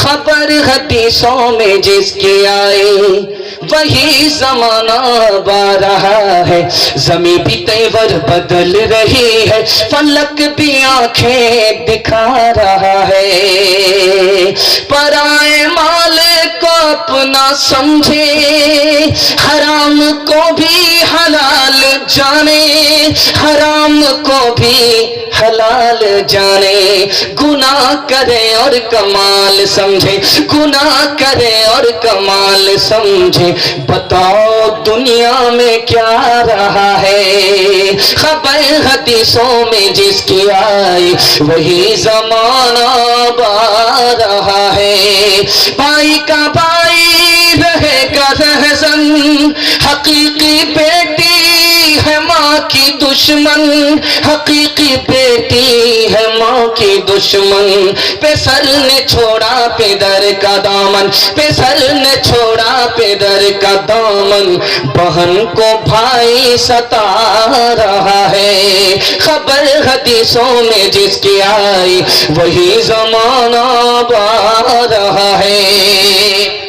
खबर हदीसों में जिसकी आई वही जमाना बा रहा है। ज़मीं भी तेवर बदल रही है, फलक भी आंखें दिखा रहा है। पराए माल को अपना समझे, हराम को भी हलाल जाने, हराम को भी हलाल जाने। गुनाह करे और कमाल समझे, गुनाह करे और कमाल समझे। बताओ दुनिया में क्या रहा है, खबर हदीसों में जिसकी आई वही जमाना बा रहा है। भाई का भाई रहेगा रहज़न, हकीकी बेटी है माँ की दुश्मन, हकीकी बेटी है माँ की दुश्मन। पे सर ने छोड़ा पेदर का दामन, पे सर ने छोड़ा पेदर का दामन। बहन को भाई सता रहा है, खबर हदीसों में जिसकी आई वही जमाना बा रहा है।